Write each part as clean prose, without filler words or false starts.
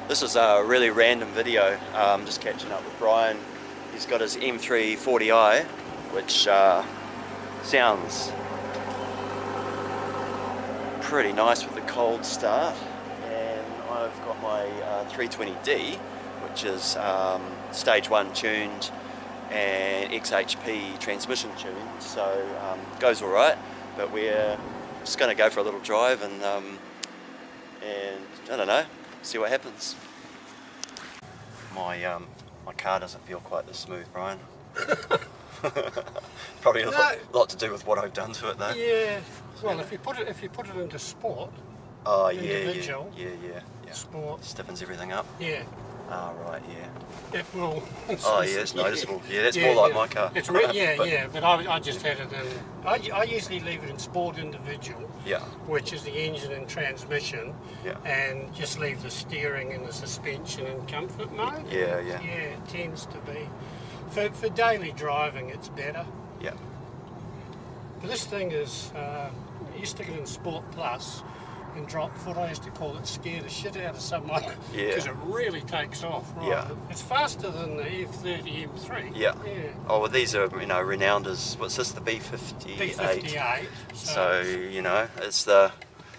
This is a really random video. Just catching up with Brian. He's got his M340i, which sounds pretty nice with the cold start. And I've got my 320D, which is stage 1 tuned and XHP transmission tuned, so goes alright. But we're just going to go for a little drive and I don't know, see what happens. My car doesn't feel quite this smooth, Brian. Probably a lot to do with what I've done to it, though. Yeah. Well, if you put it into sport. Oh individual, yeah. Sport. Stiffens everything up. Yeah. Ah, right, yeah. It will. Oh yeah, it's noticeable. Yeah, that's more like my car. It's but I just had it in. I usually leave it in sport individual. Yeah. Which is the engine and transmission. Yeah. And just leave the steering and the suspension in comfort mode. Yeah. Yeah, it tends to be. For daily driving, it's better. Yeah. But this thing is, you stick it in Sport Plus and drop foot, I used to call it scare the shit out of someone, because it really takes off. Right? Yeah. It's faster than the F30 M3. Yeah. Oh, well, these are, renowned as, what's this, the B58? B58. So it's the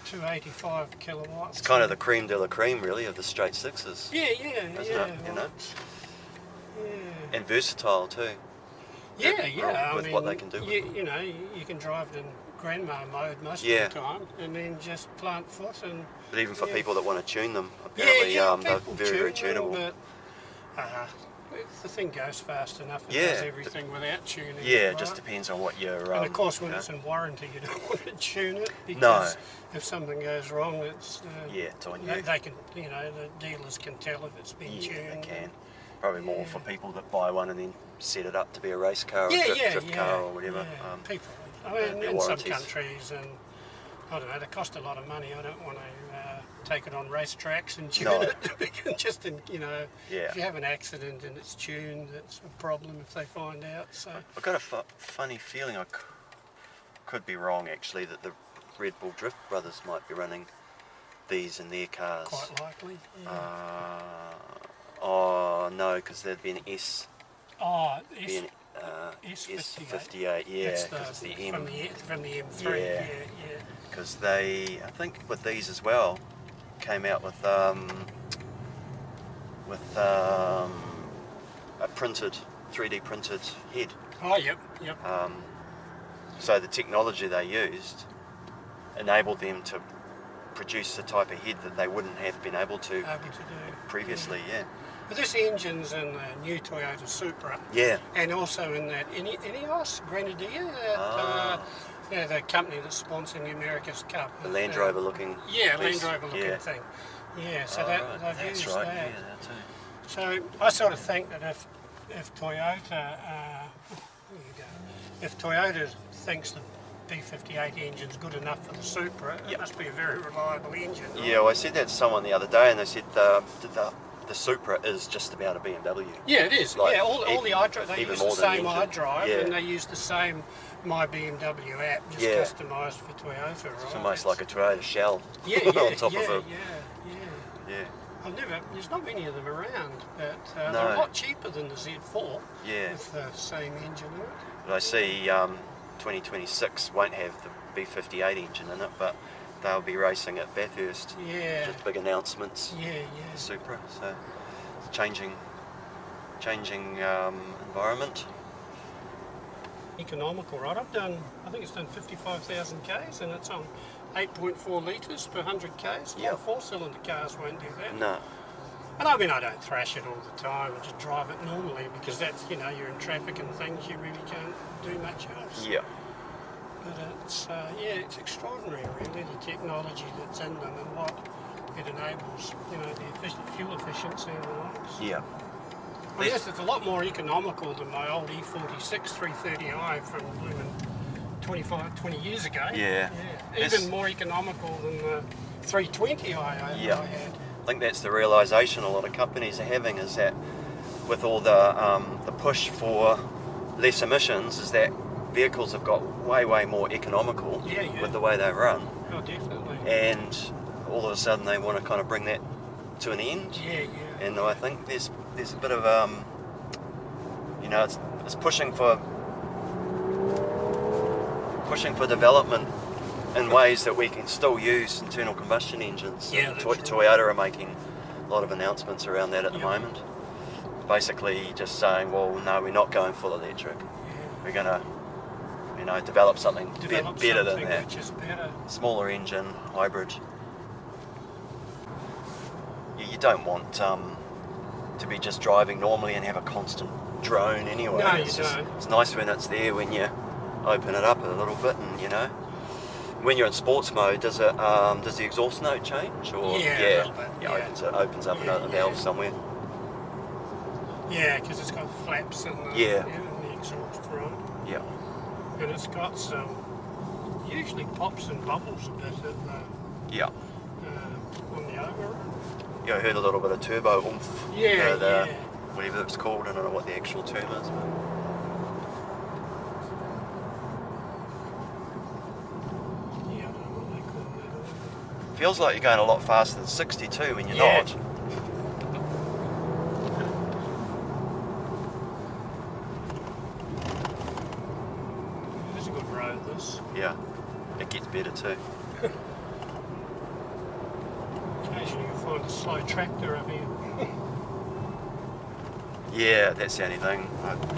285 kilowatts. It's kind of the creme de la creme, really, of the straight sixes. Yeah, isn't it? Yeah. And versatile too. Yeah. With what they can do. You can drive it in grandma mode most of the time, and then just plant foot and. But even for people that want to tune them, apparently they're very tunable. But, the thing goes fast enough. It does everything without tuning. Yeah, it just depends on what you're. And of course, when it's in warranty, you don't want to tune it because if something goes wrong, it's it's on you. They can, the dealers can tell if it's been tuned. They can. Probably more for people that buy one and then set it up to be a race car or a drift car or whatever. People. In some countries, and I don't know, they cost a lot of money. I don't want to take it on racetracks and tune it. Just if you have an accident and it's tuned, it's a problem if they find out. So I've got a funny feeling, I could be wrong actually, that the Red Bull Drift Brothers might be running these in their cars. Quite likely. Yeah. Oh no, because there'd be an S. Oh, S58, yeah, because it's the M. From the M3, yeah. Because they, I think with these as well, came out with a printed, 3D printed head. Oh, yep. So the technology they used enabled them to produce the type of head that they wouldn't have been able to do previously, But this engine's in the new Toyota Supra. Yeah. And also in that Ineos Grenadier, the company that's sponsoring the America's Cup. The Land Rover looking. Yeah, Land Rover looking thing. Yeah, so they've used that. Yeah, that too. So I sort of think that if Toyota, if Toyota thinks the B58 engine's good enough for the Supra, it must be a very reliable engine. Right? Yeah, well, I said that to someone the other day, and they said the Supra is just about a BMW. Yeah, it is. All the iDrive, they use the same iDrive, and they use the same My BMW app, just customised for Toyota, right? It's almost like a Toyota shell on top of it. Yeah. There's not many of them around, but they're a lot cheaper than the Z4 with the same engine in it. But I see 2026 won't have the B58 engine in it, but they'll be racing at Bathurst. Yeah. Just big announcements. Yeah. Supra. So it's changing environment. Economical, right? I think it's done 55,000 k's, and it's on 8.4 litres per 100 k's. A lot of four-cylinder cars won't do that. No. And I don't thrash it all the time. I just drive it normally because that's, you're in traffic and things you really can't do much else. Yeah. But it's extraordinary, really, the technology that's in them and what it enables, the fuel efficiency and the likes. Yeah. I guess it's a lot more economical than my old E46 330i from 20 years ago. Yeah. Even more economical than the 320i I had. I think that's the realisation a lot of companies are having, is that with all the push for less emissions, is that vehicles have got way more economical with the way they run. Oh, definitely. And all of a sudden they want to kind of bring that to an end. Yeah. And I think there's a bit of you know, it's pushing for development in ways that we can still use internal combustion engines. Yeah, that's Toyota are making a lot of announcements around that at the moment. Basically just saying, well, no, we're not going full electric. We're going to, you know, develop something better than that. Which is better. Smaller engine, hybrid. You don't want to be just driving normally and have a constant drone anyway. No, you don't. It's nice when it's there, when you open it up a little bit, and you know. When you're in sports mode, does the exhaust note change? Or yeah, a little bit. It opens up a valve somewhere. Yeah, because it's got flaps in the exhaust, right? Yeah. And it's got some, usually pops and bubbles a bit at the, on the overrun. Yeah, I heard a little bit of turbo oomph. Yeah. Whatever it's called, I don't know what the actual term is. But yeah, I don't know what they call that. feels like you're going a lot faster than 62 when you're not. It is a good road, this. Yeah, it gets better too. Occasionally you'll find a slow tractor up here. Yeah, that's the only thing. I can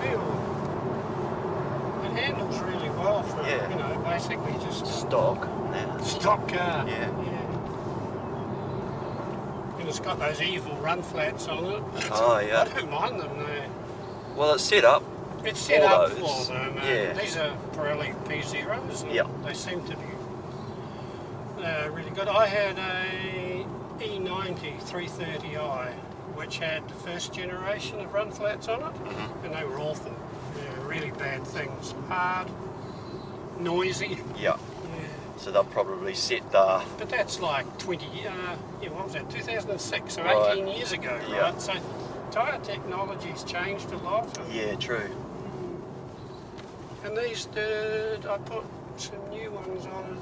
feel it handles really well for, you know, basically just stock. Stock car. Yeah. And it's got those evil run flats on it. Oh yeah. I don't mind them though. Well, it's set up. It's set up those. for them. Yeah. These are Pirelli P0s. And they seem to be really good. I had a E90 330i, which had the first generation of run flats on it, and they were awful. They're really bad things. Hard, noisy. Yeah. So they'll probably set the... But that's like 20, what was that, 2006, so 18 years ago, right? So tyre technology's changed a lot. Yeah, true. And these did, I put some new ones on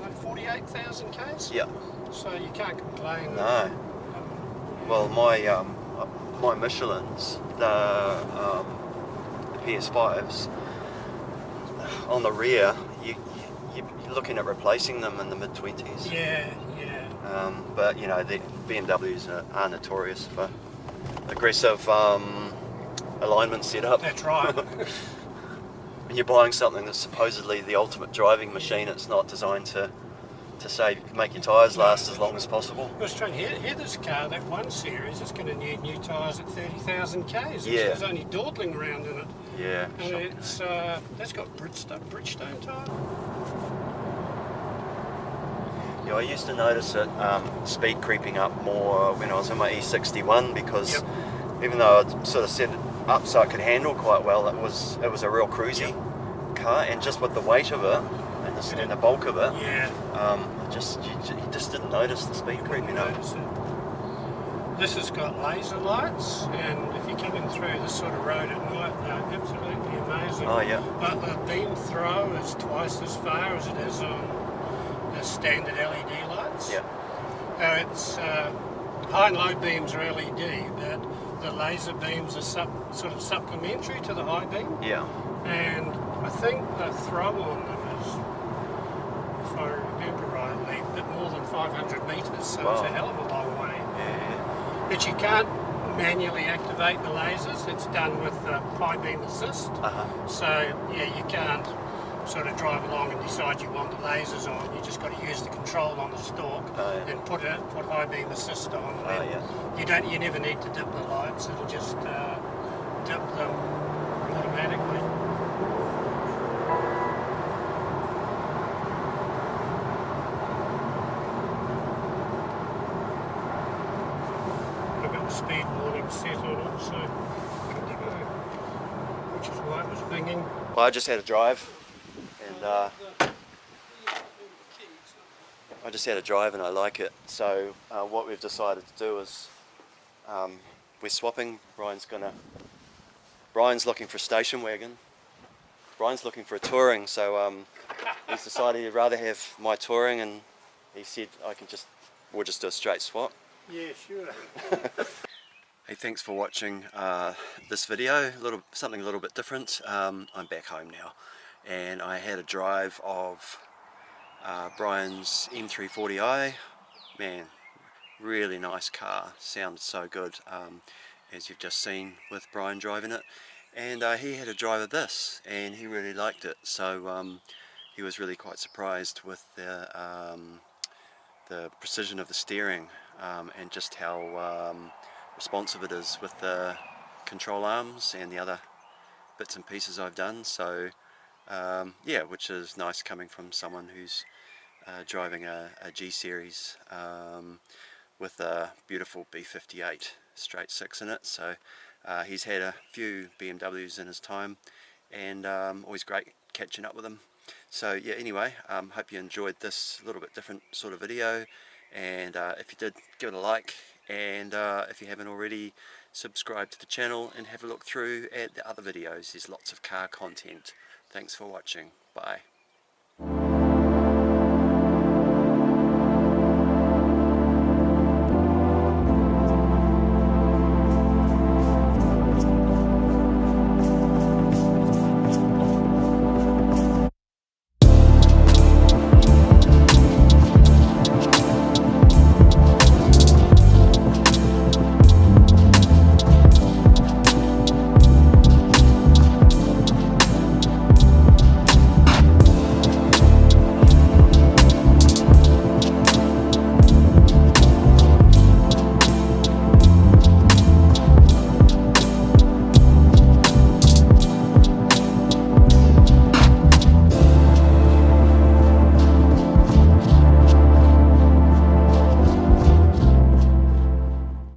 at 48,000 Ks. Yeah. So you can't complain. No. Well, my Michelins, the PS5s, on the rear, you're looking at replacing them in the mid-20s. Yeah. But you know, the BMWs are notorious for aggressive alignment setup. That's right. When you're buying something that's supposedly the ultimate driving machine, it's not designed to make your tyres last as long as possible. I was trying to hear this car, that 1 Series, is going to need new tyres at 30,000 Ks. There's only dawdling around in it. Yeah. And it's that's got Bridgestone tyre. Yeah, I used to notice it speed creeping up more when I was in my E61, because even though I'd sort of set it up so it could handle quite well, it was a real cruisy car, and just with the weight of it and the bulk of it, you just didn't notice the speed creeping up. This has got laser lights, and if you're coming through this sort of road at night, they're absolutely amazing. Oh yeah. But the beam throw is twice as far as it is on the standard LED lights. Yeah. It's high and low beams are LED, but the laser beams are sort of supplementary to the high beam. Yeah. And I think the throw on them is, if I remember rightly, a bit more than 500 metres, so it's a hell of a long way. Yeah. But you can't manually activate the lasers. It's done with the high beam assist. So yeah, you can't sort of drive along and decide you want the lasers on. You just got to use the control on the stalk and put high beam assist on. You never need to dip the lights. It'll just dip them automatically. I've got the speed warning set on it, so which is why it was binging. Well, I just had a drive. And I like it. So what we've decided to do is we're swapping. Brian's looking for a station wagon. Brian's looking for a touring. So he's decided he'd rather have my touring, and he said we'll just do a straight swap. Yeah, sure. Hey, thanks for watching this video. Something a little bit different. I'm back home now, and I had a drive of Brian's M340i. Man, really nice car. Sounds so good, as you've just seen with Brian driving it. And he had a drive of this, and he really liked it. So he was really quite surprised with the precision of the steering, and just how responsive it is with the control arms and the other bits and pieces I've done. So yeah, which is nice coming from someone who's driving a G-Series with a beautiful B58 straight 6 in it. So he's had a few BMWs in his time, and always great catching up with him. So yeah, anyway, hope you enjoyed this little bit different sort of video, and if you did, give it a like, and if you haven't already, subscribe to the channel and have a look through at the other videos. There's lots of car content. Thanks for watching. Bye.